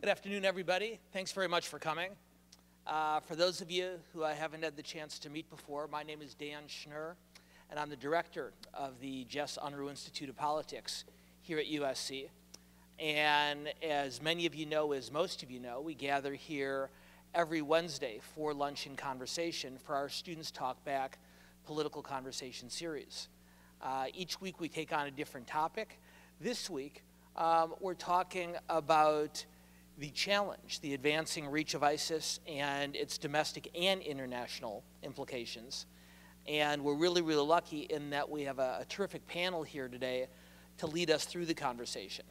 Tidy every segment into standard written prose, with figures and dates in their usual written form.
Good afternoon, everybody. Thanks very much for coming. For those of you who I haven't had the chance to meet before, my name is Dan Schnur, and I'm the director of the Unruh Institute of Politics here at USC. And as many of you know, as most of you know, we gather here every Wednesday for lunch and conversation for our Students Talk Back political conversation series. Each week we take on a different topic. This week we're talking about the challenge, the advancing reach of ISIS and its domestic and international implications. And we're really, really lucky in that we have a terrific panel here today to lead us through the conversation.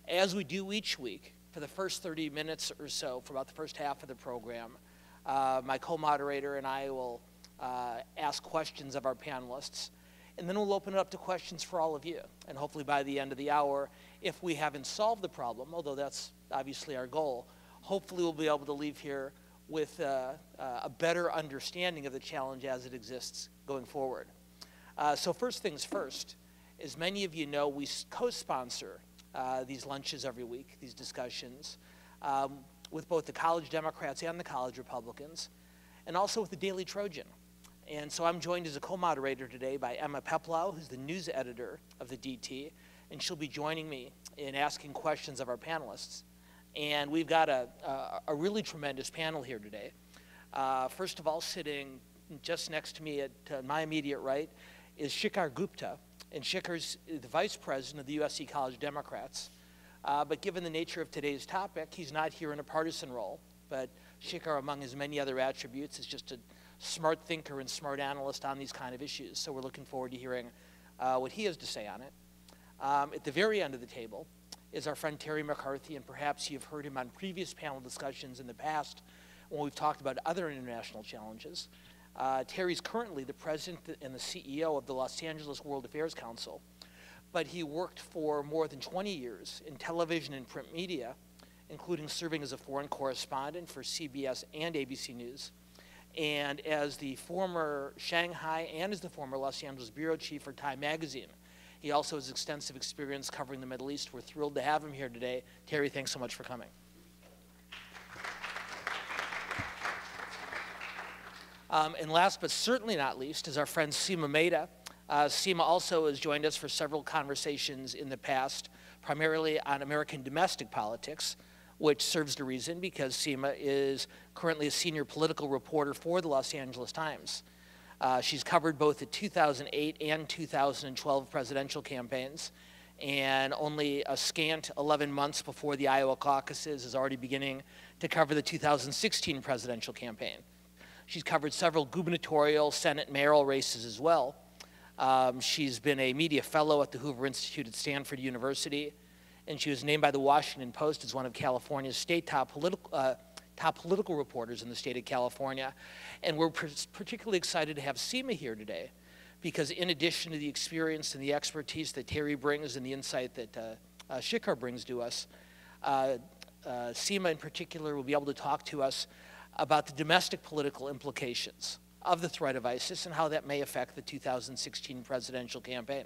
As we do each week, for the first 30 minutes or so, for about the first half of the program, my co-moderator and I will ask questions of our panelists, and then we'll open it up to questions for all of you. And hopefully by the end of the hour, if we haven't solved the problem, although that's obviously our goal, hopefully we'll be able to leave here with a better understanding of the challenge as it exists going forward. So first things first, as many of you know, we co-sponsor these lunches every week, these discussions, with both the College Democrats and the College Republicans, and also with the Daily Trojan. And so I'm joined as a co-moderator today by Emma Peplow, who's the news editor of the DT, and she'll be joining me in asking questions of our panelists. And we've got a really tremendous panel here today. First of all, sitting just next to me at my immediate right is Shikhar Gupta, and Shikhar's the vice president of the USC College Democrats. But given the nature of today's topic, he's not here in a partisan role, but Shikhar, among his many other attributes, is just a smart thinker and smart analyst on these kind of issues. So we're looking forward to hearing what he has to say on it. At the very end of the table is our friend Terry McCarthy, and perhaps you've heard him on previous panel discussions in the past when we've talked about other international challenges. Terry's currently the president and the CEO of the Los Angeles World Affairs Council, but he worked for more than 20 years in television and print media, including serving as a foreign correspondent for CBS and ABC News, and as the former Shanghai and as the former Los Angeles bureau chief for Time magazine. He also has extensive experience covering the Middle East. We're thrilled to have him here today. Terry, thanks so much for coming. And last but certainly not least is our friend Seema Mehta. Seema also has joined us for several conversations in the past, primarily on American domestic politics, which serves to reason because Seema is currently a senior political reporter for the Los Angeles Times. She's covered both the 2008 and 2012 presidential campaigns, and only a scant 11 months before the Iowa caucuses is already beginning to cover the 2016 presidential campaign. She's covered several gubernatorial, Senate, mayoral races as well. She's been a media fellow at the Unruh Institute at Stanford University, and she was named by the Washington Post as one of California's state top political reporters in the state of California. And we're particularly excited to have Seema here today because in addition to the experience and the expertise that Terry brings and the insight that Shikhar brings to us, Seema in particular will be able to talk to us about the domestic political implications of the threat of ISIS and how that may affect the 2016 presidential campaign.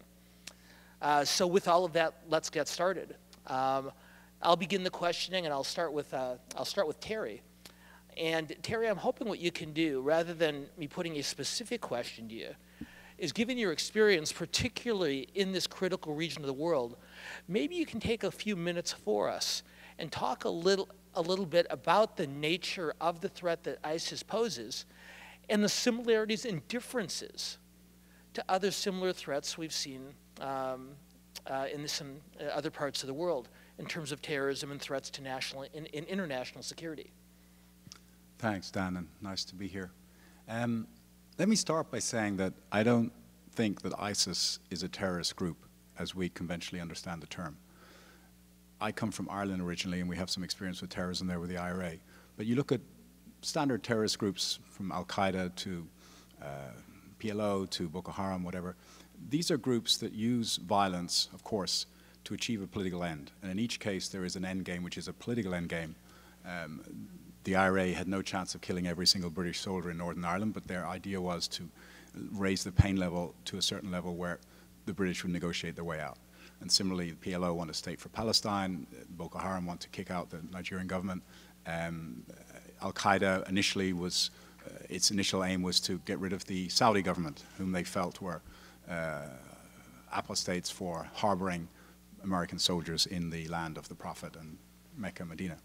So with all of that, let's get started. I'll begin the questioning, and I'll start with Terry. And Terry, I'm hoping what you can do, rather than me putting a specific question to you, is given your experience, particularly in this critical region of the world, maybe you can take a few minutes for us and talk a little bit about the nature of the threat that ISIS poses and the similarities and differences to other similar threats we've seen in some other parts of the world in terms of terrorism and threats to national and international security. Thanks, Dan, and nice to be here. Let me start by saying that I don't think that ISIS is a terrorist group as we conventionally understand the term. I come from Ireland originally, and we have some experience with terrorism there with the IRA. But you look at standard terrorist groups from Al-Qaeda to PLO to Boko Haram, whatever. These are groups that use violence, of course, to achieve a political end. And in each case, there is an end game, which is a political end game. The IRA had no chance of killing every single British soldier in Northern Ireland, but their idea was to raise the pain level to a certain level where the British would negotiate their way out. And similarly, the PLO want a state for Palestine. Boko Haram want to kick out the Nigerian government. Al-Qaeda initially was, its initial aim was to get rid of the Saudi government, whom they felt were apostates for harboring American soldiers in the land of the Prophet and Mecca, Medina.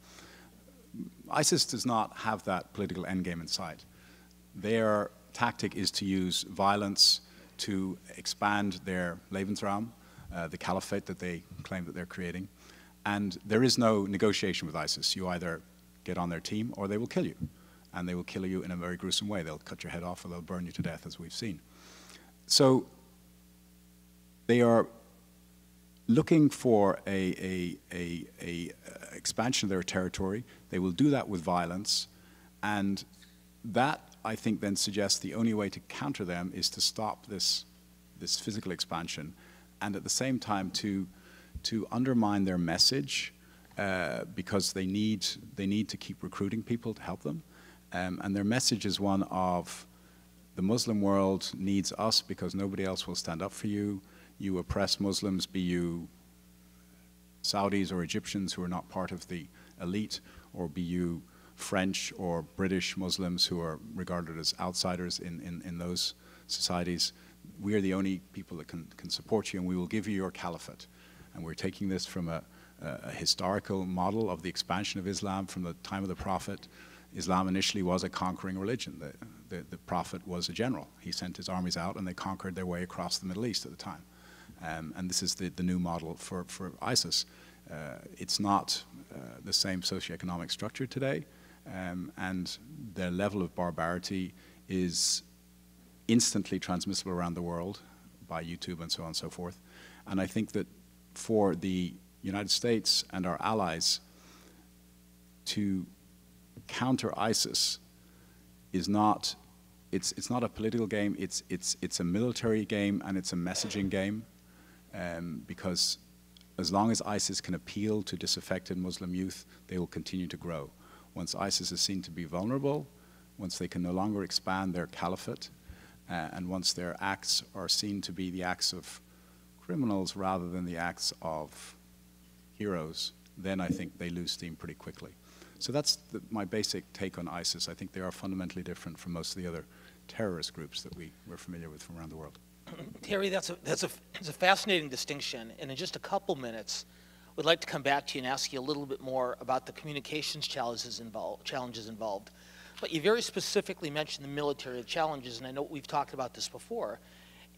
ISIS does not have that political endgame in sight. Their tactic is to use violence to expand their Lebensraum, the caliphate that they claim that they're creating. And there is no negotiation with ISIS. You either get on their team or they will kill you. And they will kill you in a very gruesome way. They'll cut your head off or they'll burn you to death, as we've seen. So they are looking for a expansion of their territory. They will do that with violence. And that, I think, then suggests the only way to counter them is to stop this physical expansion, and at the same time to undermine their message, because they need to keep recruiting people to help them. And their message is one of the Muslim world needs us because nobody else will stand up for you. You oppress Muslims, be you Saudis or Egyptians who are not part of the elite, or be you French or British Muslims who are regarded as outsiders in those societies. We are the only people that can support you, and we will give you your caliphate. And we're taking this from a historical model of the expansion of Islam from the time of the Prophet. Islam initially was a conquering religion. The Prophet was a general. He sent his armies out and they conquered their way across the Middle East at the time. And this is the new model for ISIS. It's not the same socioeconomic structure today, and their level of barbarity is instantly transmissible around the world by YouTube and so on and so forth. And I think that for the United States and our allies to counter ISIS is not, it's not a political game, it's a military game and it's a messaging game, because as long as ISIS can appeal to disaffected Muslim youth, they will continue to grow. Once ISIS is seen to be vulnerable, once they can no longer expand their caliphate, and once their acts are seen to be the acts of criminals rather than the acts of heroes, then I think they lose steam pretty quickly. So that's my basic take on ISIS. I think they are fundamentally different from most of the other terrorist groups that we're familiar with from around the world. Terry, that's a fascinating distinction, and in just a couple minutes, we'd like to come back to you and ask you a little bit more about the communications challenges involved. But you very specifically mentioned the military challenges, and I know we've talked about this before,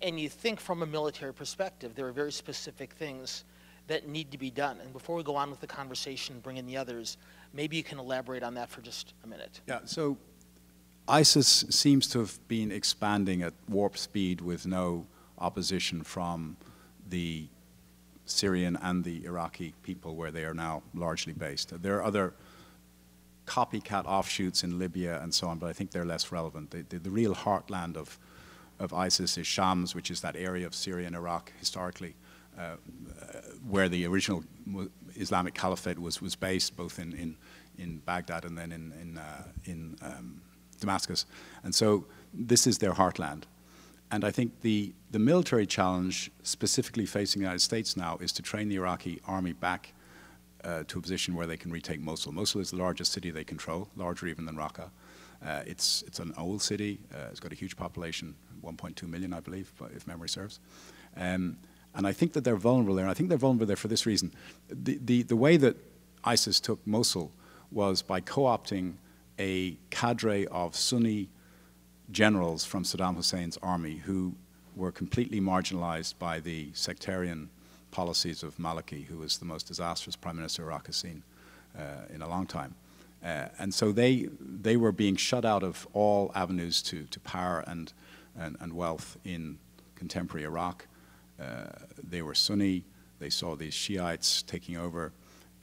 and you think from a military perspective, there are very specific things that need to be done. And before we go on with the conversation and bring in the others, maybe you can elaborate on that for just a minute. Yeah, so ISIS seems to have been expanding at warp speed with no opposition from the Syrian and the Iraqi people where they are now largely based. There are other copycat offshoots in Libya and so on, but I think they're less relevant. The real heartland of ISIS is Shams, which is that area of Syria and Iraq historically, where the original Islamic Caliphate was based, both in Baghdad and then in Damascus. And so this is their heartland. And I think the military challenge specifically facing the United States now is to train the Iraqi army back to a position where they can retake Mosul. Mosul is the largest city they control, larger even than Raqqa. It's an old city. It's got a huge population, 1.2 million, I believe, if memory serves. And I think that they're vulnerable there. And I think they're vulnerable there for this reason. The way that ISIS took Mosul was by co-opting a cadre of Sunni generals from Saddam Hussein's army who were completely marginalized by the sectarian policies of Maliki, who was the most disastrous prime minister Iraq has seen in a long time. And so they were being shut out of all avenues to power and wealth in contemporary Iraq. They were Sunni. They saw these Shiites taking over.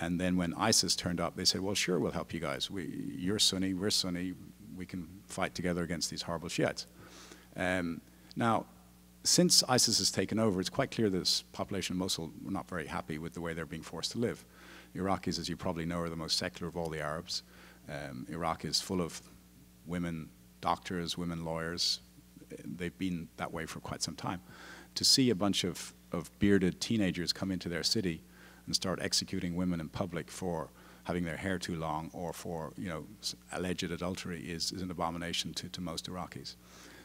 And then when ISIS turned up, they said, well, sure, we'll help you guys. You're Sunni, we're Sunni. We can fight together against these horrible Shiites. Now, since ISIS has taken over, it's quite clear that this population of Mosul were not very happy with the way they're being forced to live. The Iraqis, as you probably know, are the most secular of all the Arabs. Iraq is full of women doctors, women lawyers. They've been that way for quite some time. to see a bunch of bearded teenagers come into their city and start executing women in public for having their hair too long or for, you know, alleged adultery is an abomination to most Iraqis.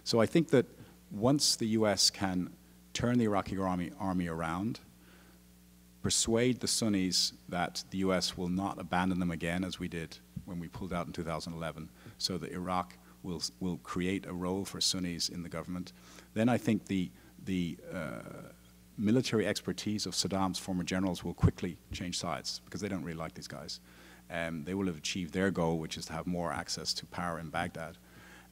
So I think that once the US can turn the Iraqi army around, persuade the Sunnis that the US will not abandon them again as we did when we pulled out in 2011, so that Iraq will create a role for Sunnis in the government, then I think the military expertise of Saddam's former generals will quickly change sides because they don't really like these guys. They will have achieved their goal, which is to have more access to power in Baghdad.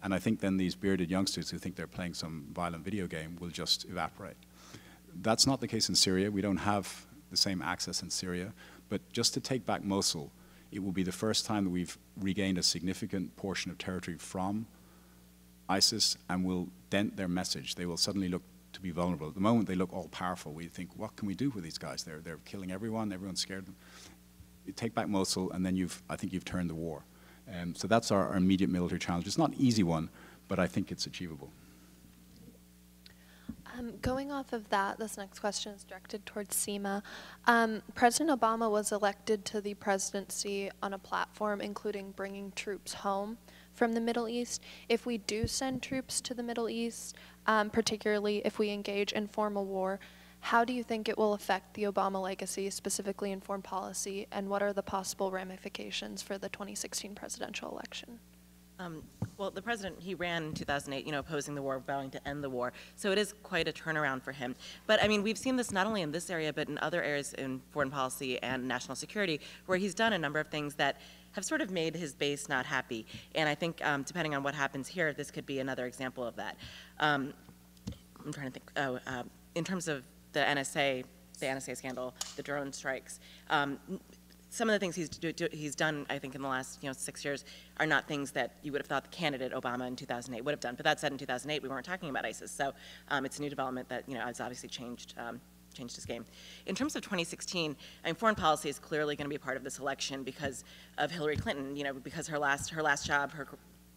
And I think then these bearded youngsters who think they're playing some violent video game will just evaporate. That's not the case in Syria. We don't have the same access in Syria. But just to take back Mosul, it will be the first time that we've regained a significant portion of territory from ISIS and will dent their message. They will suddenly look to be vulnerable. At the moment, they look all powerful. We think, what can we do with these guys? They're killing everyone. Everyone's scared of them. You take back Mosul, and then I think you've turned the war. So that's our immediate military challenge. It's not an easy one, but I think it's achievable. Going off of that, this next question is directed towards Seema. President Obama was elected to the presidency on a platform including bringing troops home from the Middle East. If we do send troops to the Middle East, particularly if we engage in formal war, how do you think it will affect the Obama legacy, specifically in foreign policy, and what are the possible ramifications for the 2016 presidential election? Well, the president, he ran in 2008, you know, opposing the war, vowing to end the war. So it is quite a turnaround for him. But I mean, we've seen this not only in this area, but in other areas in foreign policy and national security, where he's done a number of things that have sort of made his base not happy. And I think depending on what happens here, this could be another example of that. I'm trying to think, in terms of the NSA scandal, the drone strikes, some of the things he's done, I think, in the last 6 years are not things that you would have thought the candidate Obama in 2008 would have done. But that said, in 2008, we weren't talking about ISIS. So it's a new development that has obviously changed his game. In terms of 2016, I mean, foreign policy is clearly going to be a part of this election because of Hillary Clinton. Because her last job, her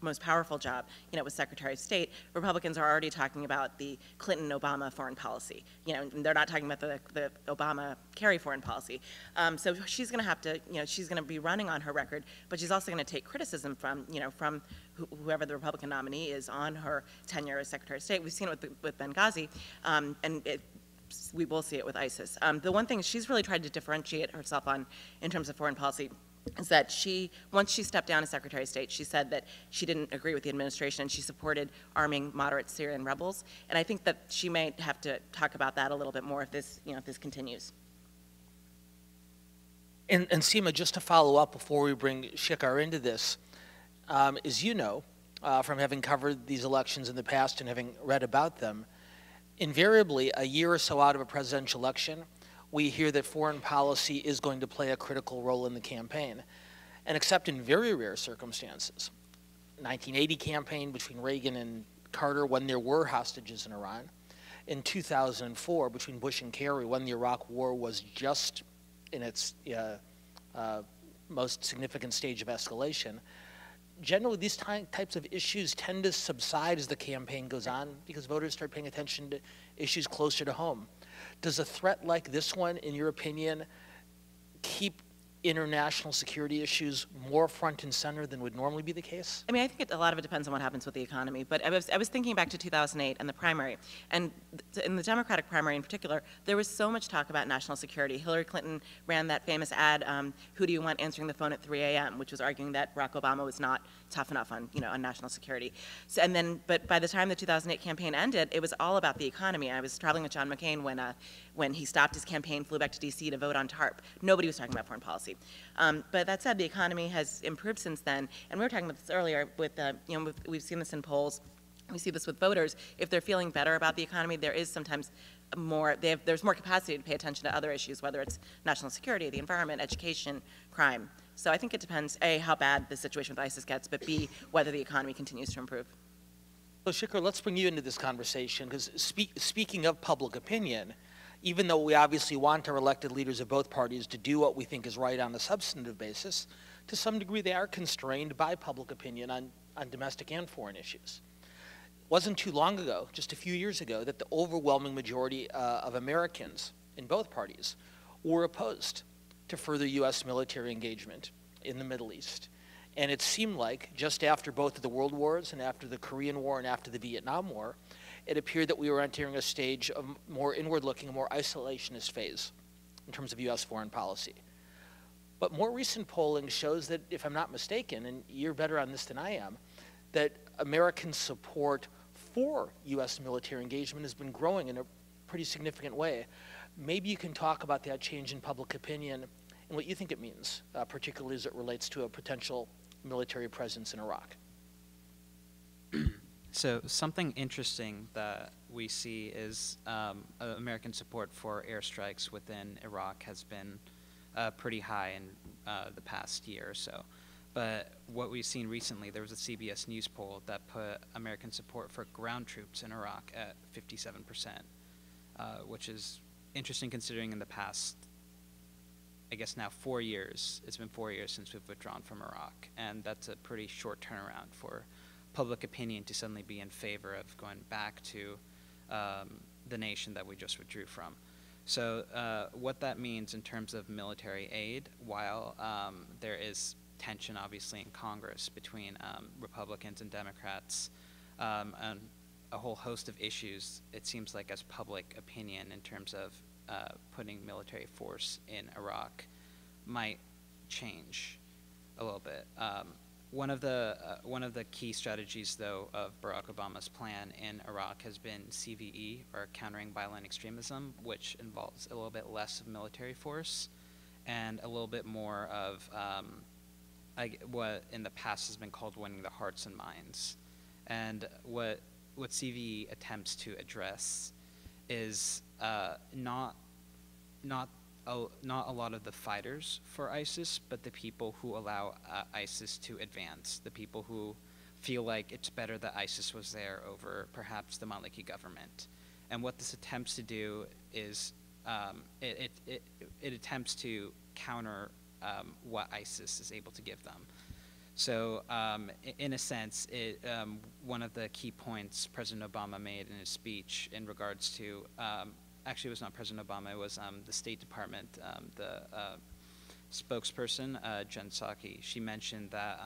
most powerful job, was Secretary of State. Republicans are already talking about the Clinton-Obama foreign policy. And they're not talking about the Obama-Kerry foreign policy. So she's going to have to, she's going to be running on her record, but she's also going to take criticism from, from whoever the Republican nominee is on her tenure as Secretary of State. We've seen it with Benghazi, and we will see it with ISIS. The one thing she's really tried to differentiate herself on in terms of foreign policy is that once she stepped down as Secretary of State, she said that she didn't agree with the administration and she supported arming moderate Syrian rebels. And I think that she may have to talk about that a little bit more if this, if this continues. And Seema, just to follow up before we bring Shikhar into this, as you know, from having covered these elections in the past and having read about them, invariably, a year or so out of a presidential election, we hear that foreign policy is going to play a critical role in the campaign. And except in very rare circumstances, 1980 campaign between Reagan and Carter when there were hostages in Iran, in 2004 between Bush and Kerry when the Iraq War was just in its most significant stage of escalation, generally these types of issues tend to subside as the campaign goes on because voters start paying attention to issues closer to home. Does a threat like this one, in your opinion, keep international security issues more front and center than would normally be the case? I mean, I think a lot of it depends on what happens with the economy. But I was thinking back to 2008 and the primary. And in the Democratic primary in particular, there was so much talk about national security. Hillary Clinton ran that famous ad, who do you want answering the phone at 3 a.m., which was arguing that Barack Obama was not tough enough on, on national security. So, but by the time the 2008 campaign ended, it was all about the economy. I was traveling with John McCain when he stopped his campaign, flew back to D.C. to vote on TARP. Nobody was talking about foreign policy. But that said, the economy has improved since then, and we were talking about this earlier. We've seen this in polls. We see this with voters. If they're feeling better about the economy, there is sometimes more. There's more capacity to pay attention to other issues, whether it's national security, the environment, education, crime. So I think it depends: A, how bad the situation with ISIS gets, but B, whether the economy continues to improve. So Shikhar, let's bring you into this conversation because speaking of public opinion, even though we obviously want our elected leaders of both parties to do what we think is right on a substantive basis, to some degree they are constrained by public opinion on domestic and foreign issues. wasn't too long ago, just a few years ago, that the overwhelming majority of Americans in both parties were opposed to further U.S. military engagement in the Middle East. And it seemed like just after both of the World Wars and after the Korean War and after the Vietnam War, it appeared that we were entering a stage of more inward-looking, more isolationist phase in terms of U.S. foreign policy. But more recent polling shows that, if I'm not mistaken, and you're better on this than I am, that American support for U.S. military engagement has been growing in a pretty significant way. Maybe you can talk about that change in public opinion and what you think it means, particularly as it relates to a potential military presence in Iraq. So something interesting that we see is American support for airstrikes within Iraq has been pretty high in the past year or so. But what we've seen recently, there was a CBS News poll that put American support for ground troops in Iraq at 57%, which is interesting considering in the past, I guess now 4 years, it's been 4 years since we've withdrawn from Iraq, and that's a pretty short turnaround for public opinion to suddenly be in favor of going back to the nation that we just withdrew from. So what that means in terms of military aid, while there is tension obviously in Congress between Republicans and Democrats and a whole host of issues, it seems like as public opinion in terms of putting military force in Iraq might change a little bit. One of the key strategies, though, of Barack Obama's plan in Iraq has been CVE, or Countering Violent Extremism, which involves a little bit less of military force and a little bit more of what in the past has been called winning the hearts and minds. And what CVE attempts to address is not a lot of the fighters for ISIS, but the people who allow ISIS to advance, the people who feel like it's better that ISIS was there over perhaps the Maliki government. And what this attempts to do is it attempts to counter what ISIS is able to give them. So in a sense, one of the key points President Obama made in his speech in regards to actually, it was not President Obama, it was the State Department, the spokesperson, Jen Psaki. She mentioned that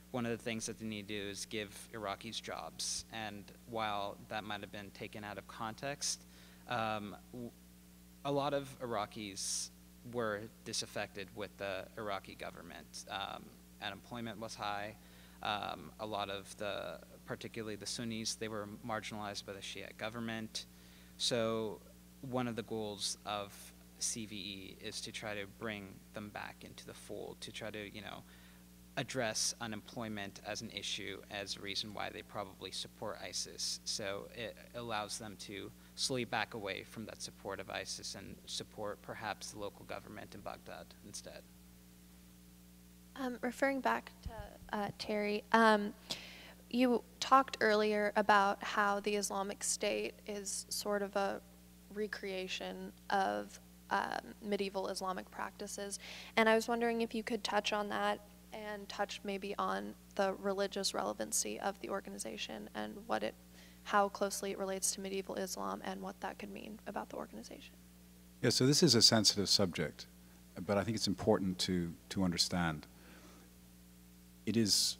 one of the things that they need to do is give Iraqis jobs. And while that might have been taken out of context, a lot of Iraqis were disaffected with the Iraqi government. Unemployment was high. A lot of particularly the Sunnis, they were marginalized by the Shia government. So one of the goals of CVE is to try to bring them back into the fold, to try to, address unemployment as an issue, as a reason why they probably support ISIS. So it allows them to slowly back away from that support of ISIS and support perhaps the local government in Baghdad instead. Referring back to Terry, you talked earlier about how the Islamic State is sort of a recreation of medieval Islamic practices, and I was wondering if you could touch on that and touch maybe on the religious relevancy of the organization and how closely it relates to medieval Islam and what that could mean about the organization. Yeah, so this is a sensitive subject, but I think it's important to understand. It is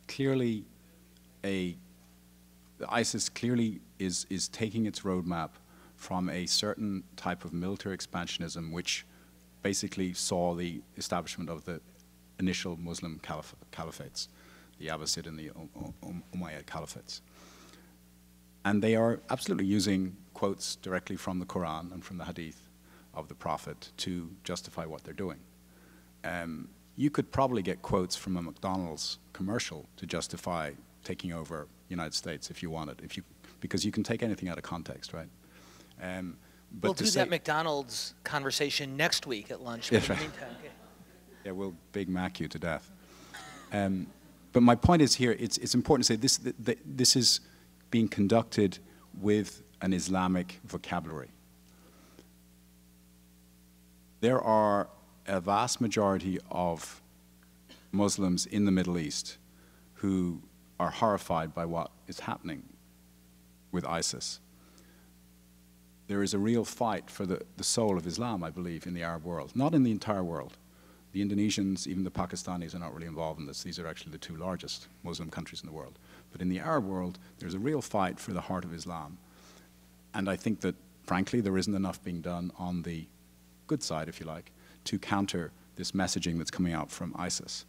clearly ISIS clearly is taking its roadmap from a certain type of military expansionism, which basically saw the establishment of the initial Muslim caliphates, the Abbasid and the Umayyad caliphates. And they are absolutely using quotes directly from the Quran and from the Hadith of the Prophet to justify what they're doing. You could probably get quotes from a McDonald's commercial to justify taking over the United States if you wanted, because you can take anything out of context, right? But we'll do that McDonald's conversation next week at lunch. Yes, but right. in the meantime, okay. Yeah, we'll Big Mac you to death. But my point is here, it's important to say this is being conducted with an Islamic vocabulary. There are a vast majority of Muslims in the Middle East who are horrified by what is happening with ISIS. There is a real fight for the soul of Islam, I believe, in the Arab world, not in the entire world. The Indonesians, even the Pakistanis are not really involved in this. These are actually the two largest Muslim countries in the world. But in the Arab world, there's a real fight for the heart of Islam. And I think that, frankly, there isn't enough being done on the good side, if you like, to counter this messaging that's coming out from ISIS.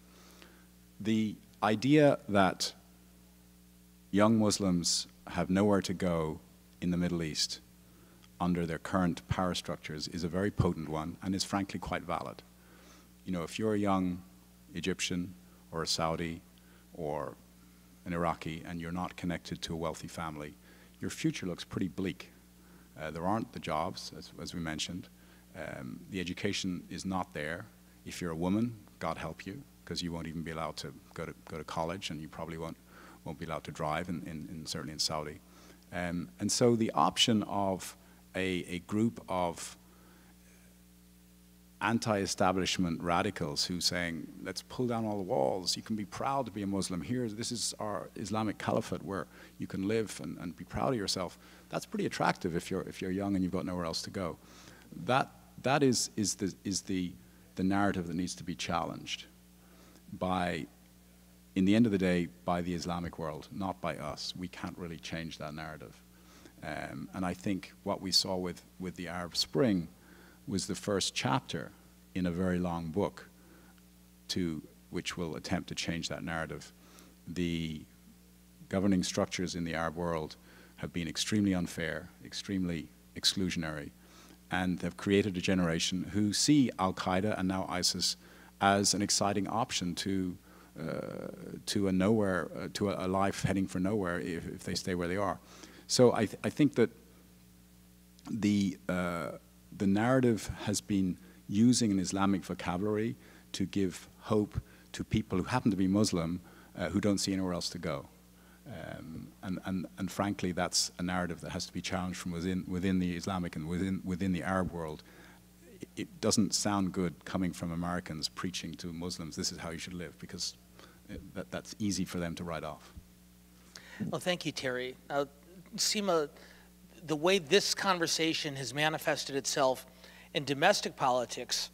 The idea that young Muslims have nowhere to go in the Middle East under their current power structures is a very potent one and is frankly quite valid. You know, if you're a young Egyptian or a Saudi or an Iraqi and you're not connected to a wealthy family, your future looks pretty bleak. There aren't the jobs, as we mentioned. The education is not there. If you're a woman, God help you, because you won't even be allowed to go to college, and you probably won't be allowed to drive, certainly in Saudi. And so the option of a group of anti-establishment radicals who saying, let's pull down all the walls, you can be proud to be a Muslim, this is our Islamic caliphate where you can live and be proud of yourself, that's pretty attractive if you're young and you've got nowhere else to go. That is the narrative that needs to be challenged by, in the end of the day, by the Islamic world, not by us. We can't really change that narrative. And I think what we saw with the Arab Spring was the first chapter in a very long book which will attempt to change that narrative. The governing structures in the Arab world have been extremely unfair, extremely exclusionary, and have created a generation who see Al-Qaeda and now ISIS as an exciting option to a life heading for nowhere if they stay where they are. So I think that the narrative has been using an Islamic vocabulary to give hope to people who happen to be Muslim who don't see anywhere else to go. And frankly, that's a narrative that has to be challenged from within the Islamic and within the Arab world. It doesn't sound good coming from Americans preaching to Muslims, this is how you should live, because that's easy for them to write off. Well, thank you, Terry. Seema, the way this conversation has manifested itself in domestic politics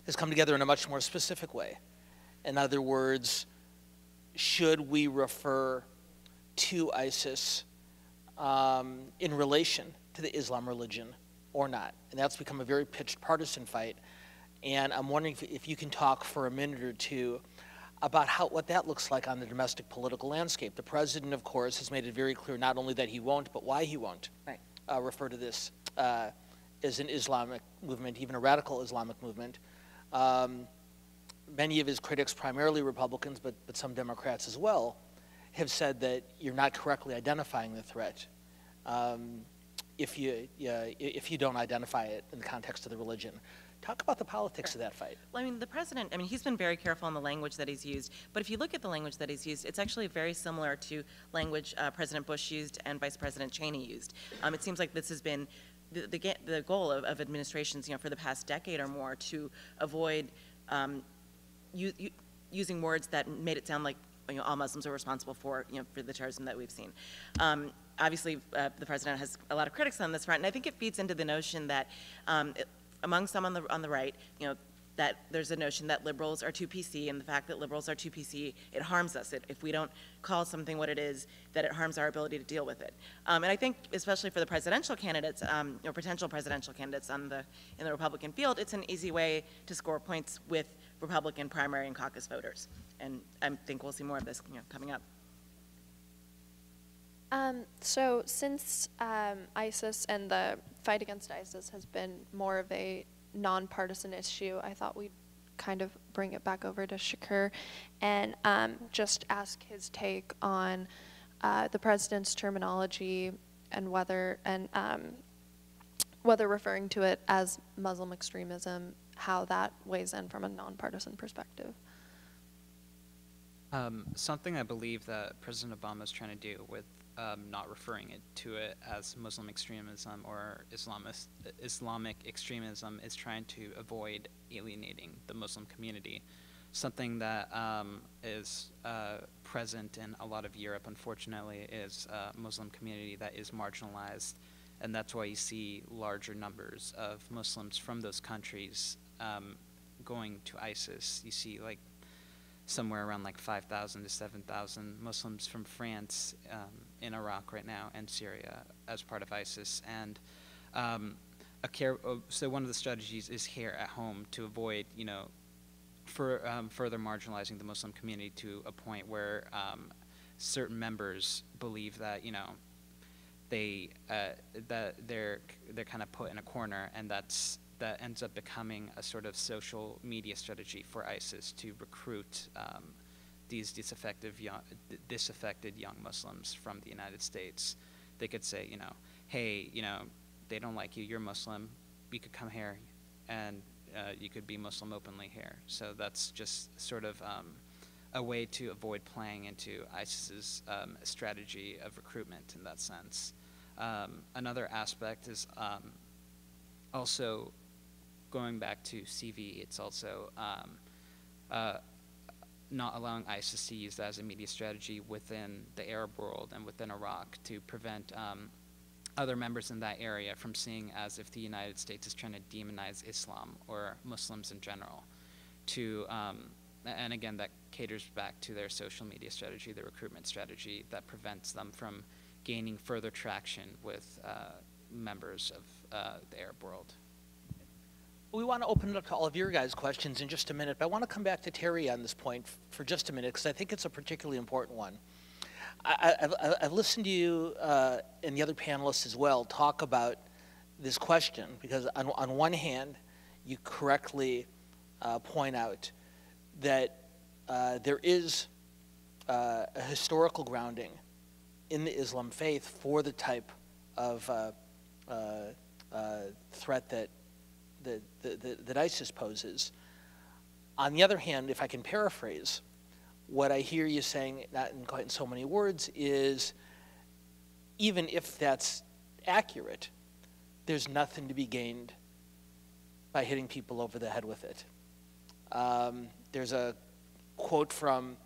has come together in a much more specific way. In other words, should we refer to ISIS in relation to the Islam religion or not? And that's become a very pitched partisan fight. And I'm wondering if you can talk for a minute or two about what that looks like on the domestic political landscape. The president, of course, has made it very clear not only that he won't, but why he won't refer to this as an Islamic movement, even a radical Islamic movement. Many of his critics, primarily Republicans, but some Democrats as well, have said that you're not correctly identifying the threat if you don't identify it in the context of the religion. Talk about the politics of that fight. Well, I mean, the president, he's been very careful in the language that he's used, but if you look at the language that he's used, it's actually very similar to language President Bush used and Vice President Cheney used. It seems like this has been the goal of administrations, for the past decade or more, to avoid using words that made it sound like all Muslims are responsible for the terrorism that we've seen. Obviously, the president has a lot of critics on this front, and I think it feeds into the notion that among some on the right, that there's a notion that liberals are too PC, and the fact that liberals are too PC, it harms us. If we don't call something what it is, that it harms our ability to deal with it. And I think, especially for the presidential candidates, or potential presidential candidates in the Republican field, it's an easy way to score points with Republican primary and caucus voters. And I think we'll see more of this coming up. So since ISIS and the fight against ISIS has been more of a nonpartisan issue, I thought we'd kind of bring it back over to Shikhar and just ask his take on the president's terminology and whether referring to it as Muslim extremism, how that weighs in from a nonpartisan perspective. Something I believe that President Obama is trying to do with not referring to it as Muslim extremism or Islamic extremism is trying to avoid alienating the Muslim community. Something that is present in a lot of Europe, unfortunately, is a Muslim community that is marginalized, and that's why you see larger numbers of Muslims from those countries going to ISIS. You see like somewhere around like 5,000 to 7,000 Muslims from France in Iraq right now and Syria as part of ISIS. And so one of the strategies is here at home to avoid, further marginalizing the Muslim community to a point where certain members believe that, that they're kind of put in a corner, and that ends up becoming a sort of social media strategy for ISIS to recruit these disaffected young Muslims from the United States. They could say, hey, they don't like you, you're Muslim, you could come here and you could be Muslim openly here. So that's just sort of a way to avoid playing into ISIS's strategy of recruitment in that sense. Another aspect is also going back to CV, it's also not allowing ISIS to use that as a media strategy within the Arab world and within Iraq to prevent other members in that area from seeing as if the United States is trying to demonize Islam or Muslims in general. And again, that caters back to their social media strategy, their recruitment strategy that prevents them from gaining further traction with members of the Arab world. We want to open it up to all of your guys' questions in just a minute, but I want to come back to Terry on this point for just a minute, because I think it's a particularly important one. I've listened to you and the other panelists as well talk about this question, because on one hand, you correctly point out that there is a historical grounding in the Islam faith for the type of threat that ISIS poses. On the other hand, if I can paraphrase, what I hear you saying, not in quite so many words, is even if that's accurate, there's nothing to be gained by hitting people over the head with it. There's a quote from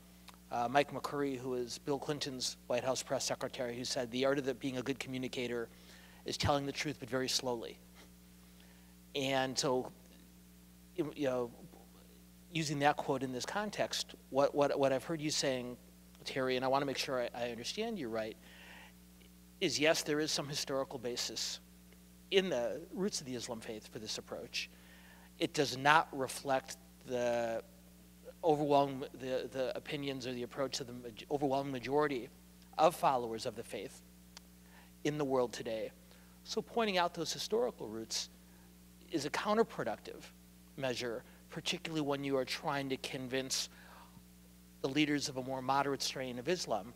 Mike McCurry, who is Bill Clinton's White House press secretary, who said, "The art of being a good communicator is telling the truth, but very slowly." And so, using that quote in this context, what I've heard you saying, Terry, and I want to make sure I understand you right, is yes, there is some historical basis in the roots of the Islam faith for this approach. It does not reflect the opinions or the approach of the overwhelming majority of followers of the faith in the world today. So pointing out those historical roots is a counterproductive measure, particularly when you are trying to convince the leaders of a more moderate strain of Islam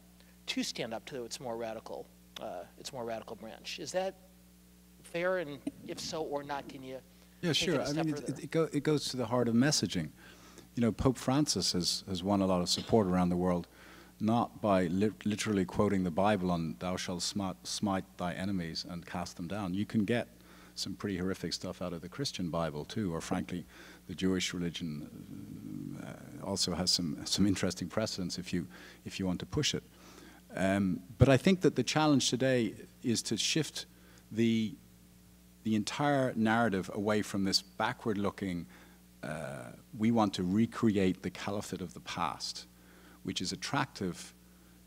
to stand up to its more radical branch. Is that fair? And if so or not, can you? Yeah, sure. I mean, it goes to the heart of messaging. Pope Francis has won a lot of support around the world, not by literally quoting the Bible on "Thou shalt smite thy enemies and cast them down." You can get some pretty horrific stuff out of the Christian Bible too, or frankly, the Jewish religion also has some interesting precedents if you want to push it. But I think that the challenge today is to shift the entire narrative away from this backward-looking, we want to recreate the caliphate of the past, which is attractive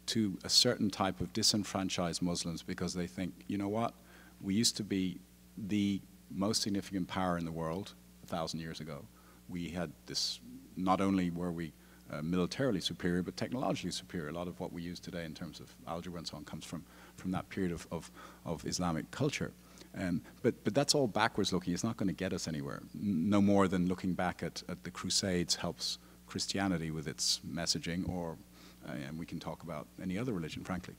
to a certain type of disenfranchised Muslims because they think, you know what, we used to be the most significant power in the world 1,000 years ago. We had this, not only were we militarily superior, but technologically superior. A lot of what we use today in terms of algebra and so on comes from that period of Islamic culture. But that's all backwards looking. It's not going to get us anywhere. No more than looking back at the Crusades helps Christianity with its messaging, or and we can talk about any other religion, frankly.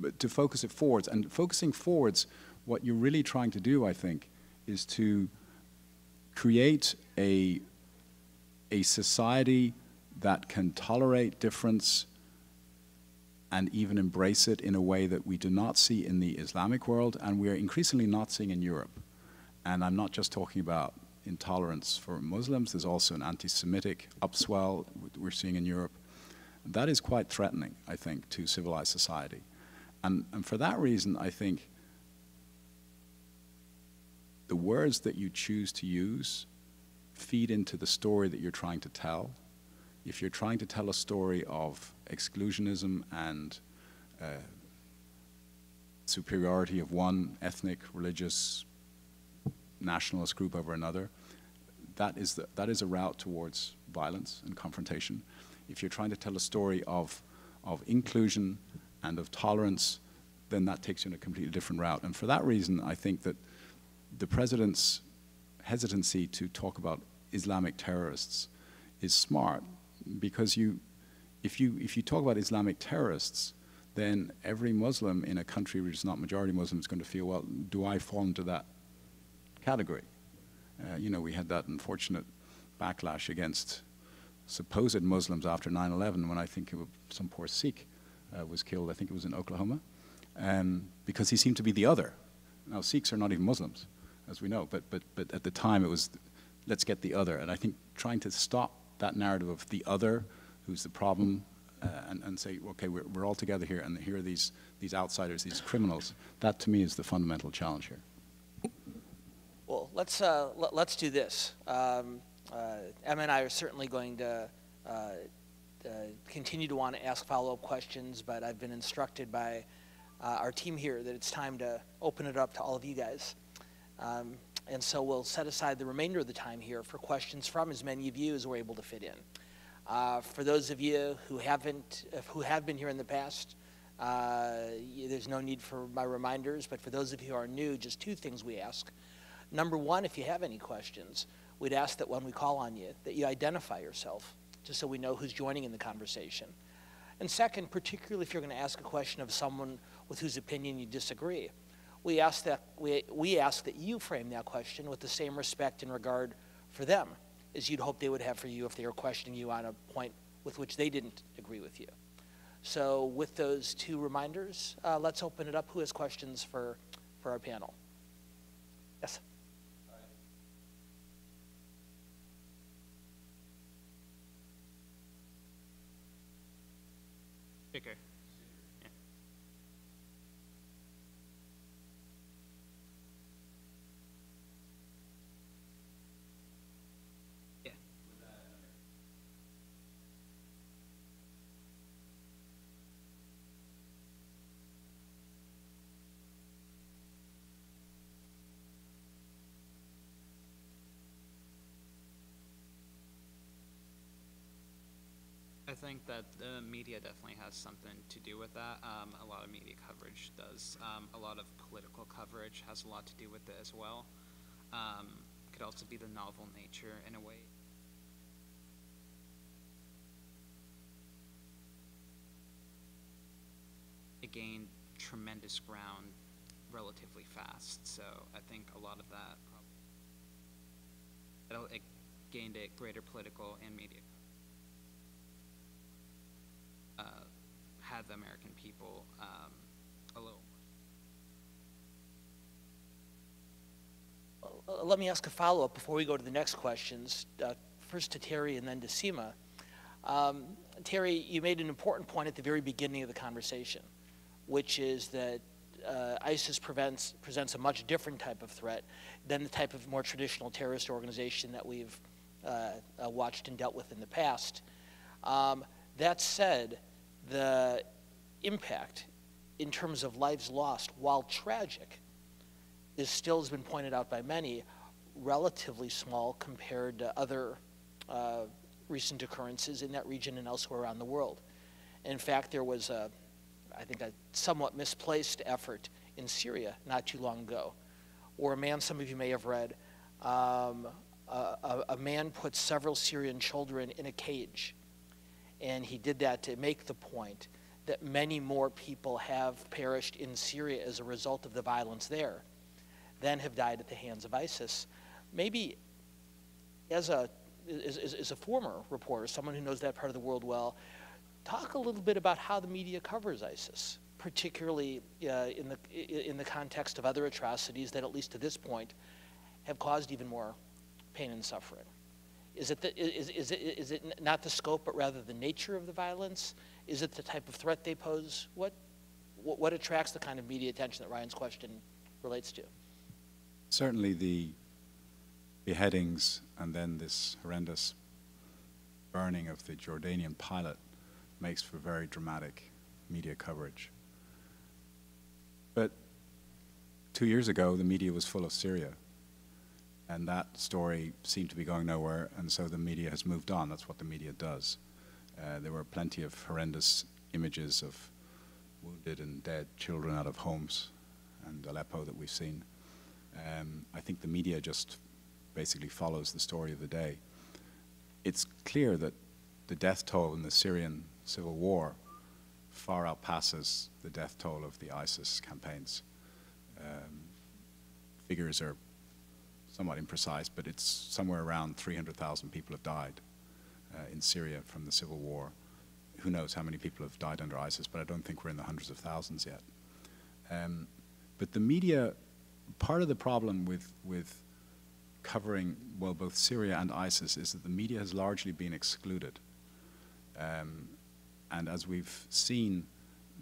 But to focus it forwards, and focusing forwards, what you're really trying to do, I think, is to create a society that can tolerate difference and even embrace it in a way that we do not see in the Islamic world, and we are increasingly not seeing in Europe. And I'm not just talking about intolerance for Muslims. There's also an anti-Semitic upswell we're seeing in Europe. That is quite threatening, I think, to civilized society. And for that reason, I think the words that you choose to use feed into the story that you're trying to tell. If you're trying to tell a story of exclusionism and superiority of one ethnic, religious, nationalist group over another, that is a route towards violence and confrontation. If you're trying to tell a story of inclusion and of tolerance, then that takes you in a completely different route. And for that reason, I think that the president's hesitancy to talk about Islamic terrorists is smart, because if you talk about Islamic terrorists, then every Muslim in a country which is not majority Muslim is going to feel, well, do I fall into that category? You know, we had that unfortunate backlash against supposed Muslims after 9/11, when I think some poor Sikh was killed. I think it was in Oklahoma, because he seemed to be the other. Now, Sikhs are not even Muslims, as we know, but at the time it was, let's get the other. And I think trying to stop that narrative of the other, who's the problem, and say, okay, we're all together here, and here are these outsiders, these criminals. That, to me, is the fundamental challenge here. Well, let's do this. Emma and I are certainly going to continue to want to ask follow-up questions, but I've been instructed by our team here that it's time to open it up to all of you guys. And so we'll set aside the remainder of the time here for questions from as many of you as we're able to fit in. For those of you who have been here in the past, there's no need for my reminders, but for those of you who are new, just two things we ask. Number one, if you have any questions, we'd ask that when we call on you, that you identify yourself, just so we know who's joining in the conversation. And second, particularly if you're going to ask a question of someone with whose opinion you disagree, we ask that you frame that question with the same respect and regard for them as you'd hope they would have for you if they were questioning you on a point with which they didn't agree with you. So with those two reminders, let's open it up. Who has questions for our panel? Yes? Shikhar. I think that the media definitely has something to do with that. A lot of media coverage does. A lot of political coverage has a lot to do with it as well. Could also be the novel nature in a way. It gained tremendous ground relatively fast, so I think a lot of that probably it gained a greater political and media. Had the American people a little more. Let me ask a follow-up before we go to the next questions. First to Terry and then to Seema. Terry, you made an important point at the very beginning of the conversation, which is that ISIS presents a much different type of threat than the type of more traditional terrorist organization that we've watched and dealt with in the past. That said, the impact in terms of lives lost, while tragic, is still, has been pointed out by many, relatively small compared to other recent occurrences in that region and elsewhere around the world. In fact, there was, I think, a somewhat misplaced effort in Syria not too long ago, where a man, some of you may have read, a man put several Syrian children in a cage. And he did that to make the point that many more people have perished in Syria as a result of the violence there than have died at the hands of ISIS. Maybe as a former reporter, someone who knows that part of the world well, talk a little bit about how the media covers ISIS, particularly in the context of other atrocities that, at least to this point, have caused even more pain and suffering? Is it not the scope, but rather the nature of the violence? Is it the type of threat they pose? What attracts the kind of media attention that Ryan's question relates to? Certainly the beheadings and then this horrendous burning of the Jordanian pilot makes for very dramatic media coverage. But 2 years ago, the media was full of Syria, and that story seemed to be going nowhere, and so the media has moved on. That's what the media does. There were plenty of horrendous images of wounded and dead children out of homes and Aleppo that we've seen. I think the media just basically follows the story of the day. It's clear that the death toll in the Syrian civil war far outpasses the death toll of the ISIS campaigns. Figures are somewhat imprecise, but it's somewhere around 300,000 people have died in Syria from the civil war. Who knows how many people have died under ISIS, but I don't think we're in the hundreds of thousands yet. But the media, part of the problem with covering, well, both Syria and ISIS is that the media has largely been excluded. And as we've seen,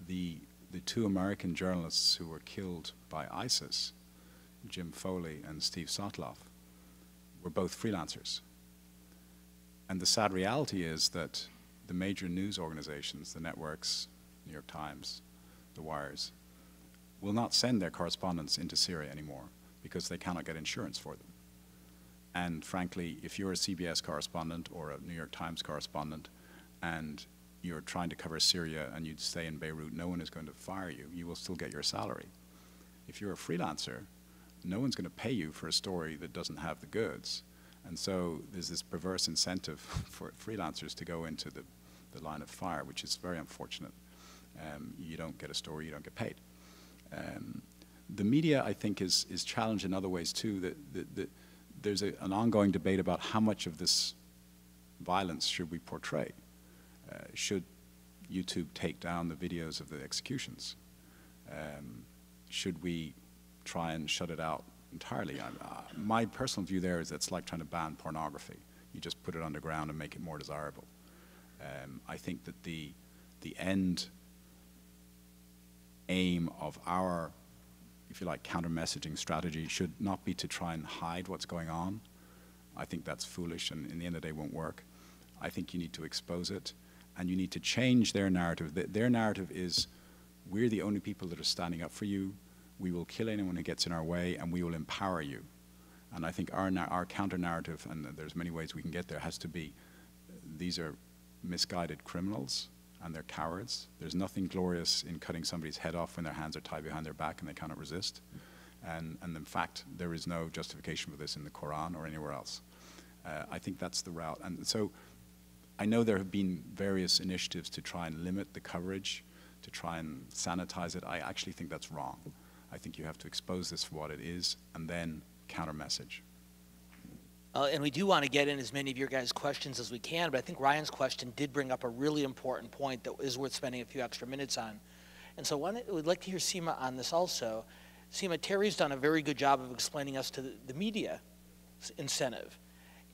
the two American journalists who were killed by ISIS, Jim Foley and Steve Sotloff, were both freelancers. And the sad reality is that the major news organizations, the networks, New York Times, the wires, will not send their correspondents into Syria anymore because they cannot get insurance for them. And frankly, if you're a CBS correspondent or a New York Times correspondent and you're trying to cover Syria and you stay in Beirut, no one is going to fire you. You will still get your salary. If you're a freelancer, no one's going to pay you for a story that doesn't have the goods. And so there's this perverse incentive for freelancers to go into the line of fire, which is very unfortunate. You don't get a story, you don't get paid. The media, I think, is challenged in other ways too. That there's an ongoing debate about how much of this violence should we portray. Should YouTube take down the videos of the executions? Should we try and shut it out entirely? My personal view there is it's like trying to ban pornography. You just put it underground and make it more desirable. I think that the end aim of our, if you like, counter-messaging strategy should not be to try and hide what's going on. I think that's foolish and in the end of the day won't work. I think you need to expose it and you need to change their narrative. Their narrative is, we're the only people that are standing up for you. We will kill anyone who gets in our way and we will empower you. And I think our counter-narrative, and there's many ways we can get there, has to be, these are misguided criminals and they're cowards. There's nothing glorious in cutting somebody's head off when their hands are tied behind their back and they cannot resist. And in fact, there is no justification for this in the Quran or anywhere else. I think that's the route. And so I know there have been various initiatives to try and limit the coverage, to try and sanitize it. I actually think that's wrong. I think you have to expose this for what it is and then counter-message. And we do want to get in as many of your guys' questions as we can, but I think Ryan's question did bring up a really important point that is worth spending a few extra minutes on. And so we'd like to hear Seema on this also. Seema, Terry's done a very good job of explaining us to the media incentive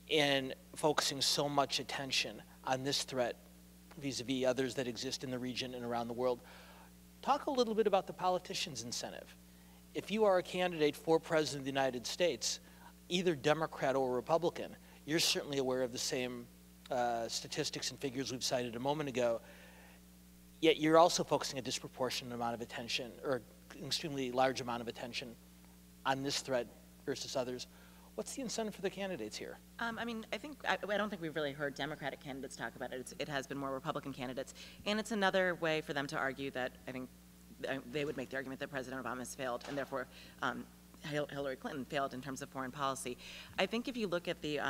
in focusing so much attention on this threat vis-a-vis others that exist in the region and around the world. Talk a little bit about the politician's incentive. If you are a candidate for President of the United States, either Democrat or Republican, you're certainly aware of the same statistics and figures we've cited a moment ago, yet you're also focusing a disproportionate amount of attention, or an extremely large amount of attention on this threat versus others. What's the incentive for the candidates here? I mean, I don't think we've really heard Democratic candidates talk about it. It has been more Republican candidates. And it's another way for them to argue that, I think, they would make the argument that President Obama has failed, and therefore Hillary Clinton failed in terms of foreign policy. I think if you look at the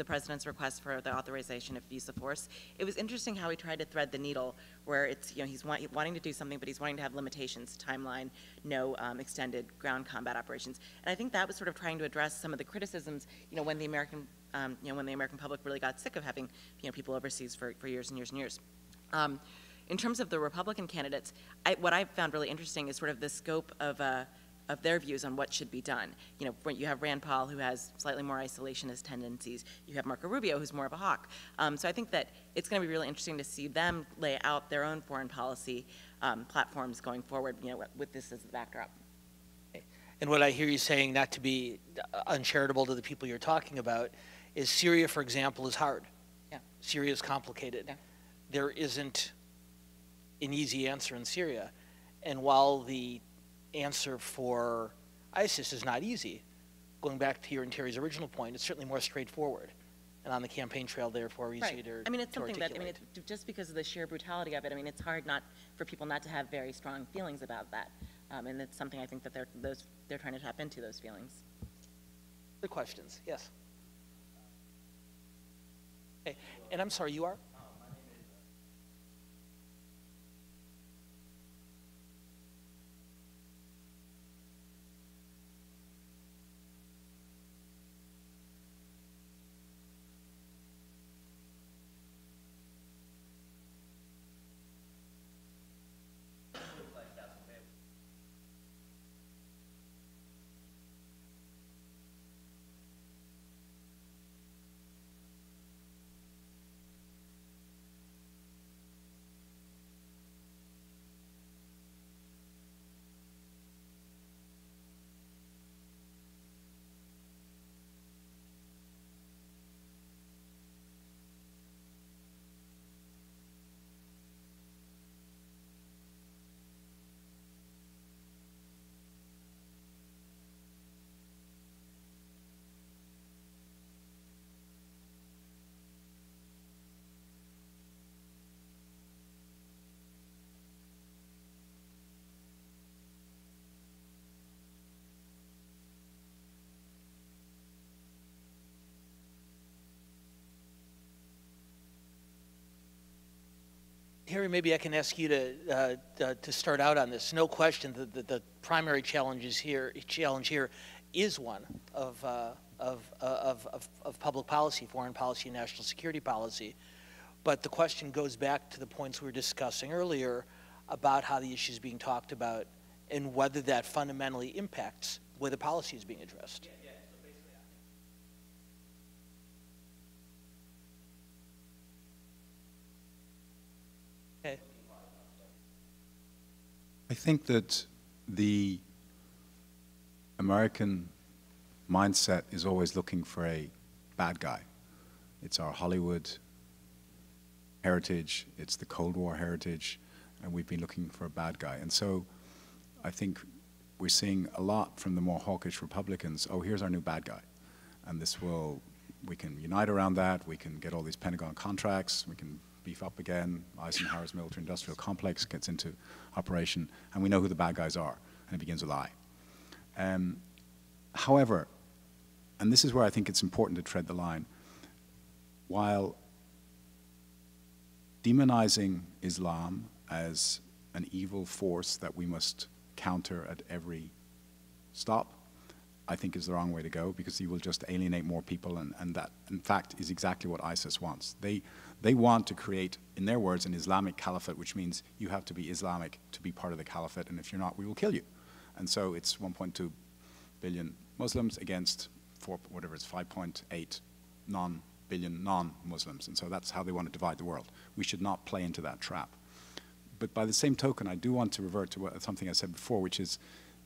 president's request for the authorization of use of force, it was interesting how he tried to thread the needle, where it's, you know, he's wanting to do something, but he's wanting to have limitations, timeline, no extended ground combat operations. And I think that was sort of trying to address some of the criticisms, you know, when the American public really got sick of having, you know, people overseas for years and years and years. In terms of the Republican candidates, what I found really interesting is sort of the scope of of their views on what should be done. You know, when you have Rand Paul, who has slightly more isolationist tendencies. You have Marco Rubio, who's more of a hawk. So I think that it's going to be really interesting to see them lay out their own foreign policy platforms going forward, you know, with this as the backdrop. And what I hear you saying, not to be uncharitable to the people you're talking about, is Syria, for example, is hard. Yeah. Syria is complicated. Yeah. There isn't an easy answer in Syria. And while the answer for ISIS is not easy, going back to your and Terry's original point, it's certainly more straightforward. And on the campaign trail, therefore, easy Right. to I mean, it's something that, I mean, articulate. just because of the sheer brutality of it, I mean, it's hard not for people not to have very strong feelings about that. And it's something I think that they're trying to tap into, those feelings. Other questions? Yes. Okay. And I'm sorry, you are? Harry, maybe I can ask you to start out on this. No question that the primary challenge here is one of public policy, foreign policy, and national security policy. But the question goes back to the points we were discussing earlier about how the issue is being talked about and whether that fundamentally impacts the way the policy is being addressed. Okay. I think that the American mindset is always looking for a bad guy. It's our Hollywood heritage, it's the Cold War heritage, and we've been looking for a bad guy. And so I think we're seeing a lot from the more hawkish Republicans, oh, here's our new bad guy. And we can unite around that, we can get all these Pentagon contracts, we can beef up again, Eisenhower's military-industrial complex gets into operation, and we know who the bad guys are, and it begins with I. However, and this is where I think it's important to tread the line, while demonizing Islam as an evil force that we must counter at every stop, I think is the wrong way to go, because you will just alienate more people, and that, in fact, is exactly what ISIS wants. They want to create, in their words, an Islamic caliphate, which means you have to be Islamic to be part of the caliphate, and if you're not, we will kill you. And so it's 1.2 billion Muslims against 5.8 billion non-Muslims, and so that's how they want to divide the world. We should not play into that trap. But by the same token, I do want to revert to something I said before, which is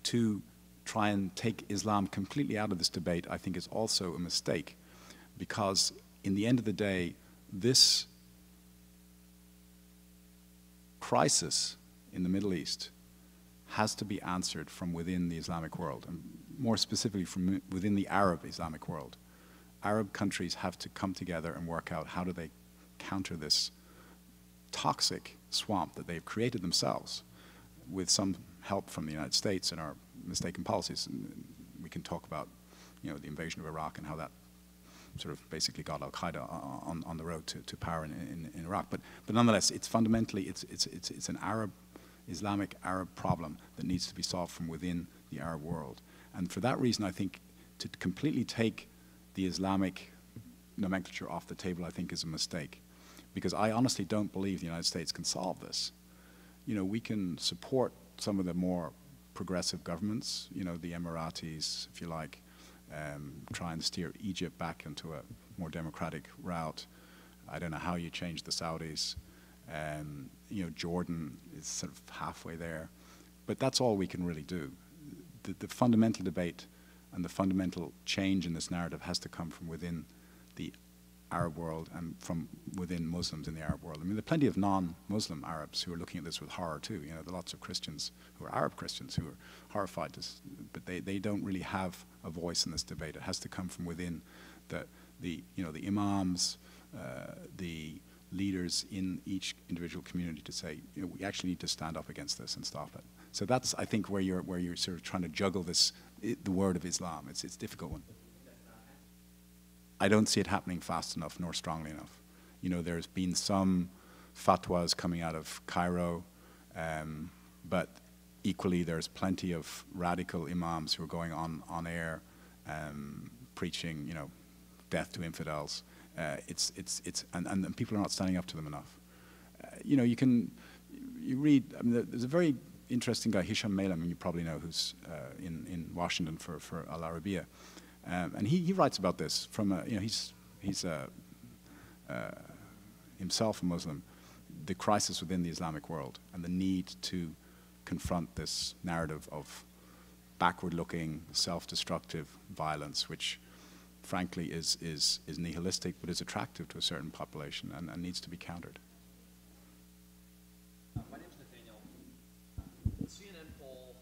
to try and take Islam completely out of this debate, I think is also a mistake, because in the end of the day, this crisis in the Middle East has to be answered from within the Islamic world, and more specifically from within the Arab Islamic world. Arab countries have to come together and work out how do they counter this toxic swamp that they've created themselves, with some help from the United States and our mistaken policies. And we can talk about, the invasion of Iraq and how that sort of basically got Al-Qaeda on the road to power in Iraq. But nonetheless, it's fundamentally, it's an Islamic Arab problem that needs to be solved from within the Arab world. And for that reason, I think to completely take the Islamic nomenclature off the table, I think, is a mistake. Because I honestly don't believe the United States can solve this. We can support some of the more progressive governments, you know, the Emiratis, if you like, try and steer Egypt back into a more democratic route. I don't know how you change the Saudis. You know, Jordan is sort of halfway there. But that's all we can really do. The fundamental debate and the fundamental change in this narrative has to come from within the Arab world and from within Muslims in the Arab world. I mean, there are plenty of non-Muslim Arabs who are looking at this with horror too. You know, there are lots of Christians who are Arab Christians who are horrified, but they don't really have a voice in this debate. It has to come from within the imams, the leaders in each individual community to say, you know, we actually need to stand up against this and stop it. So that's, I think, where you're sort of trying to juggle the word of Islam. It's a difficult one. I don't see it happening fast enough nor strongly enough. You know, there's been some fatwas coming out of Cairo, but equally there's plenty of radical imams who are going on air preaching, you know, death to infidels. And people are not standing up to them enough. You know, you read, I mean, there's a very interesting guy, Hisham Mehta, you probably know, who's in Washington for Al Arabiya. And he writes about this from you know, he's himself a Muslim, the crisis within the Islamic world and the need to confront this narrative of backward-looking, self-destructive violence, which frankly is nihilistic but is attractive to a certain population and needs to be countered. My name's Nathaniel. CNN poll.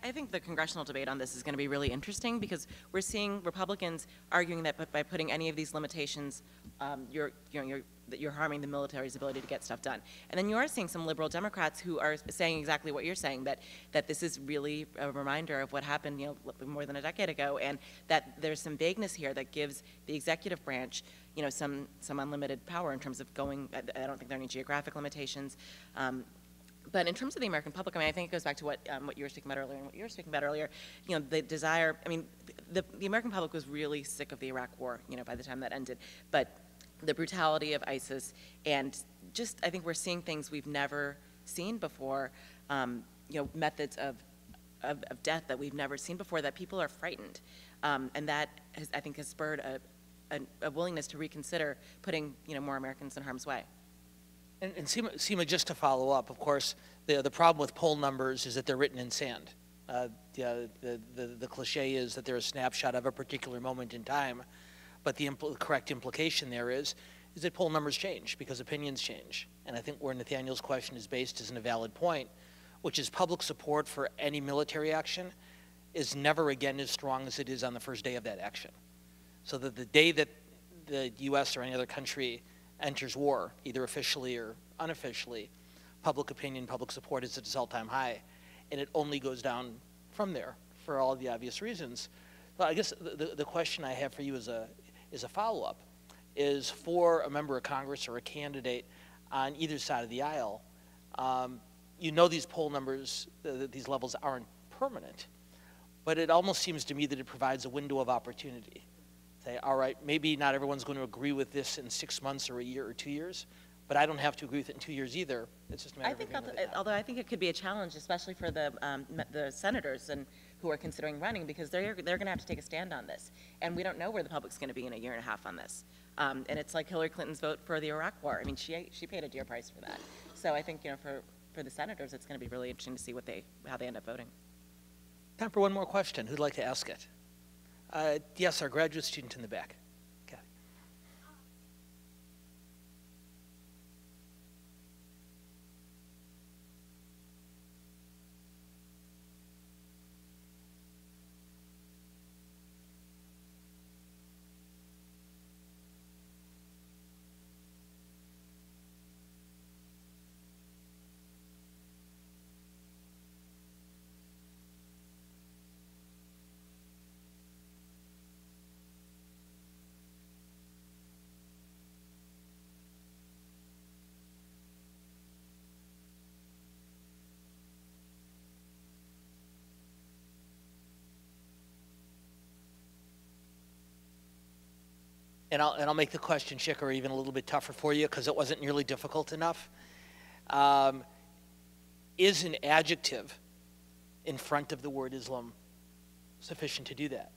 I think the congressional debate on this is going to be really interesting because we're seeing Republicans arguing that by putting any of these limitations, you're harming the military's ability to get stuff done. And then you are seeing some liberal Democrats who are saying exactly what you're saying, that this is really a reminder of what happened, you know, more than a decade ago, and that there's some vagueness here that gives the executive branch, you know, some unlimited power in terms of going. I don't think there are any geographic limitations. But in terms of the American public, I mean, I think it goes back to what you were speaking about earlier and what you were speaking about earlier. You know, the desire. I mean, the American public was really sick of the Iraq War. You know, by the time that ended, but the brutality of ISIS and just, I think we're seeing things we've never seen before. You know, methods of death that we've never seen before. That people are frightened, and that I think has spurred a willingness to reconsider putting, you know, more Americans in harm's way. And Seema, just to follow up, of course, the problem with poll numbers is that they're written in sand. The cliche is that they're a snapshot of a particular moment in time, but the correct implication there is that poll numbers change because opinions change. And I think where Nathaniel's question is based is in a valid point, which is public support for any military action is never again as strong as it is on the first day of that action. So that the day that the U.S. or any other country enters war, either officially or unofficially, public opinion, public support is at its all-time high, and it only goes down from there for all of the obvious reasons. Well, I guess the question I have for you is a follow-up, is for a member of Congress or a candidate on either side of the aisle, you know these poll numbers, these levels aren't permanent, but it almost seems to me that it provides a window of opportunity. Say, all right, maybe not everyone's going to agree with this in 6 months or a year or 2 years, but I don't have to agree with it in 2 years either. It's just a matter of although I think it could be a challenge, especially for the senators and who are considering running, because they're going to have to take a stand on this, and we don't know where the public's going to be in a year and a half on this. And it's like Hillary Clinton's vote for the Iraq War. I mean, she paid a dear price for that. So I think, you know, for the senators, it's going to be really interesting to see how they end up voting. Time for one more question. Who'd like to ask it? Yes, our graduate student in the back. Okay. And I'll make the question, Shikhar, even a little bit tougher for you because it wasn't nearly difficult enough. Is an adjective in front of the word Islam sufficient to do that?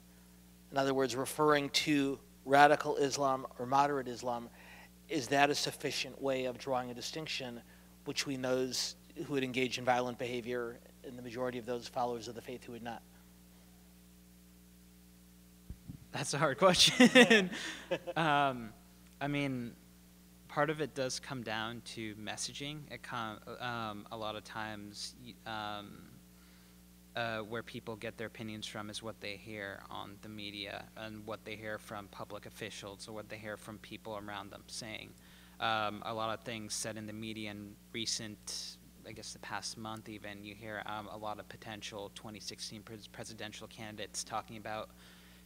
In other words, referring to radical Islam or moderate Islam, is that a sufficient way of drawing a distinction between those who would engage in violent behavior and the majority of those followers of the faith who would not? That's a hard question. I mean, part of it does come down to messaging. A lot of times, where people get their opinions from is what they hear on the media and what they hear from public officials or what they hear from people around them saying. A lot of things said in the media in recent, I guess the past month even, you hear a lot of potential 2016 presidential candidates talking about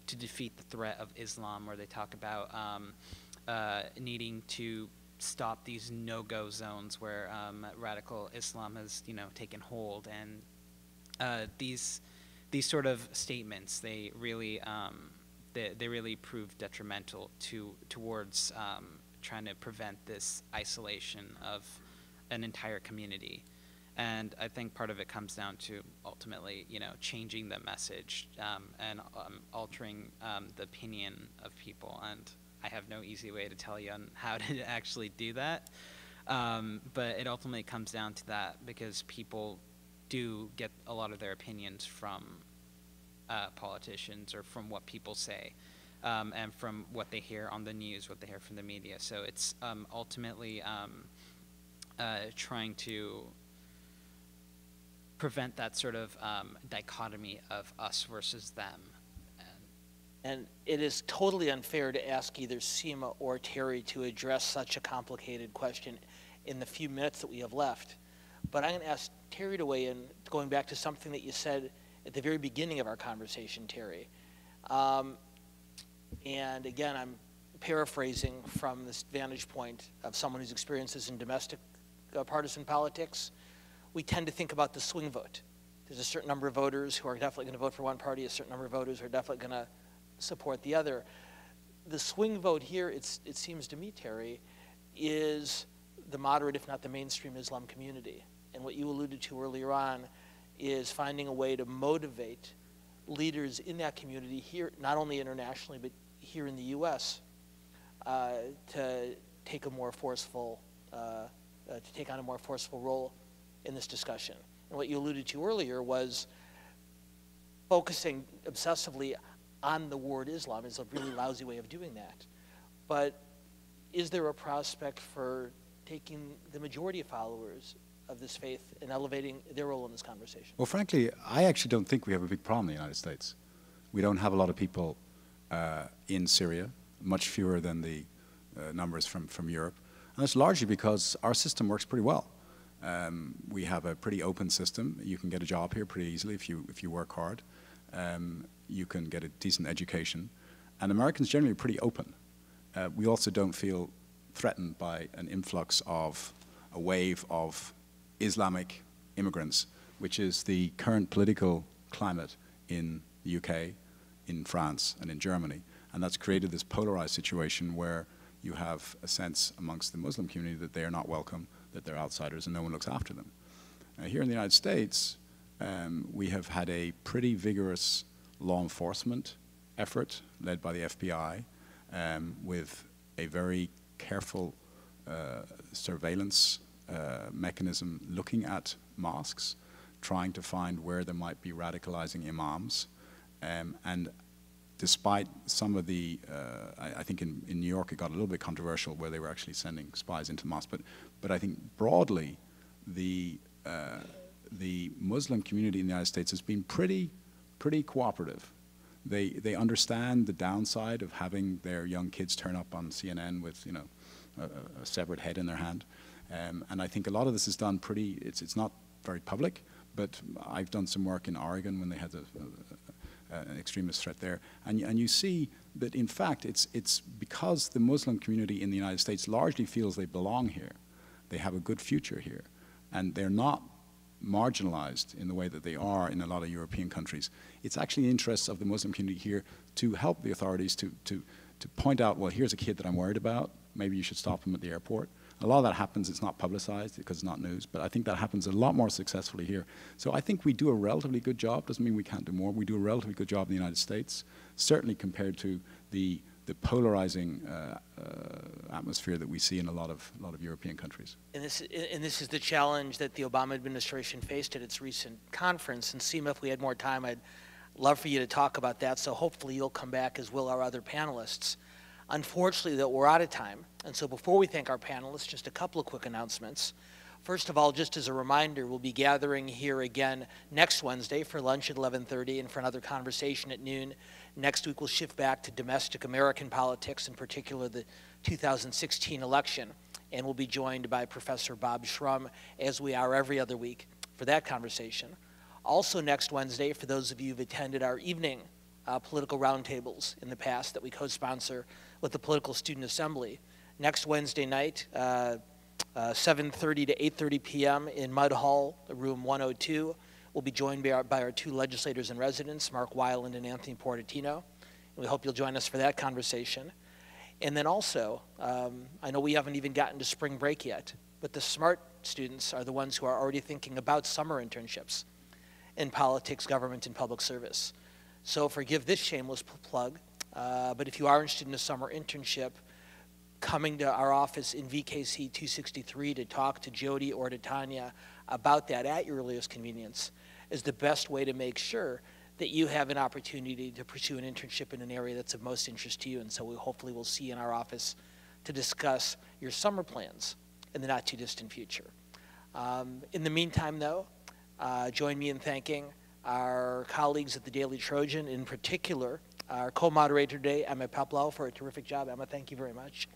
to defeat the threat of Islam, or they talk about needing to stop these no-go zones where radical Islam has, taken hold. And these sort of statements, they really prove detrimental towards trying to prevent this isolation of an entire community. And I think part of it comes down to ultimately, changing the message and altering the opinion of people. And I have no easy way to tell you on how to actually do that. But it ultimately comes down to that because people do get a lot of their opinions from politicians or from what people say and from what they hear on the news, what they hear from the media. So it's ultimately trying to prevent that sort of dichotomy of us versus them. And it is totally unfair to ask either Seema or Terry to address such a complicated question in the few minutes that we have left. But I'm going to ask Terry to weigh in, going back to something that you said at the very beginning of our conversation, Terry. And again, I'm paraphrasing from this vantage point of someone whose experiences in domestic partisan politics. We tend to think about the swing vote. There's a certain number of voters who are definitely going to vote for one party, a certain number of voters who are definitely going to support the other. The swing vote here, it seems to me, Terry, is the moderate, if not the mainstream Islam community. And what you alluded to earlier on is finding a way to motivate leaders in that community here, not only internationally, but here in the U.S., to take a more forceful, to take on a more forceful role in this discussion. And what you alluded to earlier was focusing obsessively on the word Islam is a really lousy way of doing that. But is there a prospect for taking the majority of followers of this faith and elevating their role in this conversation? Well, frankly, I actually don't think we have a big problem in the United States. We don't have a lot of people in Syria, much fewer than the numbers from Europe. And that's largely because our system works pretty well. We have a pretty open system. You can get a job here pretty easily if you work hard. You can get a decent education. And Americans generally are pretty open. We also don't feel threatened by an influx of a wave of Islamic immigrants, which is the current political climate in the UK, in France, and in Germany. And that's created this polarized situation where you have a sense amongst the Muslim community that they are not welcome, that they're outsiders, and no one looks after them. Here in the United States, we have had a pretty vigorous law enforcement effort led by the FBI with a very careful surveillance mechanism looking at mosques, trying to find where there might be radicalizing imams. And despite some of the, I think in New York it got a little bit controversial where they were actually sending spies into mosques, but I think broadly the Muslim community in the United States has been pretty cooperative. They understand the downside of having their young kids turn up on CNN with, you know, a severed head in their hand, and I think a lot of this is done pretty. It's not very public, but I've done some work in Oregon when they had an extremist threat there, and you see that in fact it's because the Muslim community in the United States largely feels they belong here, they have a good future here, and they're not marginalized in the way that they are in a lot of European countries. It's actually the interests of the Muslim community here to help the authorities to point out, well, here's a kid that I'm worried about, maybe you should stop him at the airport. A lot of that happens, it's not publicized because it's not news, but I think that happens a lot more successfully here. So I think we do a relatively good job, doesn't mean we can't do more. We do a relatively good job in the United States, certainly compared to the polarizing atmosphere that we see in a lot of European countries. And this is the challenge that the Obama administration faced at its recent conference. And Seema, if we had more time, I'd love for you to talk about that. So hopefully you'll come back, as will our other panelists. Unfortunately, that we're out of time. And so before we thank our panelists, just a couple of quick announcements. First of all, just as a reminder, we'll be gathering here again next Wednesday for lunch at 11:30 and for another conversation at noon. Next week, we'll shift back to domestic American politics, in particular the 2016 election. And we'll be joined by Professor Bob Shrum, as we are every other week, for that conversation. Also next Wednesday, for those of you who've attended our evening political roundtables in the past that we co-sponsor with the Political Student Assembly, next Wednesday night, 7:30 to 8:30 p.m. in Mudd Hall, room 102. We'll be joined by our two legislators in residence, Mark Weiland and Anthony Portantino. And we hope you'll join us for that conversation. And then also, I know we haven't even gotten to spring break yet, but the smart students are the ones who are already thinking about summer internships in politics, government, and public service. So forgive this shameless plug, but if you are interested in a summer internship, coming to our office in VKC 263 to talk to Jody or to Tanya about that at your earliest convenience is the best way to make sure that you have an opportunity to pursue an internship in an area that's of most interest to you. And so we hopefully will see you in our office to discuss your summer plans in the not too distant future. In the meantime, though, join me in thanking our colleagues at the Daily Trojan, in particular, our co-moderator today, Emma Peplow, for a terrific job. Emma, thank you very much.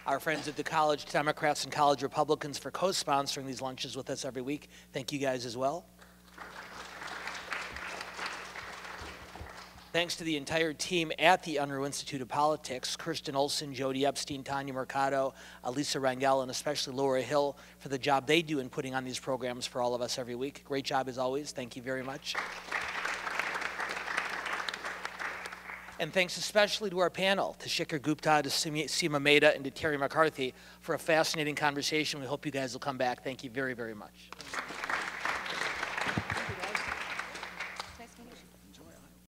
Our friends at the College Democrats and College Republicans for co-sponsoring these lunches with us every week. Thank you guys as well. Thanks to the entire team at the Unruh Institute of Politics, Kirsten Olson, Jody Epstein, Tanya Mercado, Lisa Rangel, and especially Laura Hill for the job they do in putting on these programs for all of us every week. Great job as always. Thank you very much. And thanks especially to our panel, to Shikhar Gupta, to Seema Mehta, and to Terry McCarthy for a fascinating conversation. We hope you guys will come back. Thank you very, very much.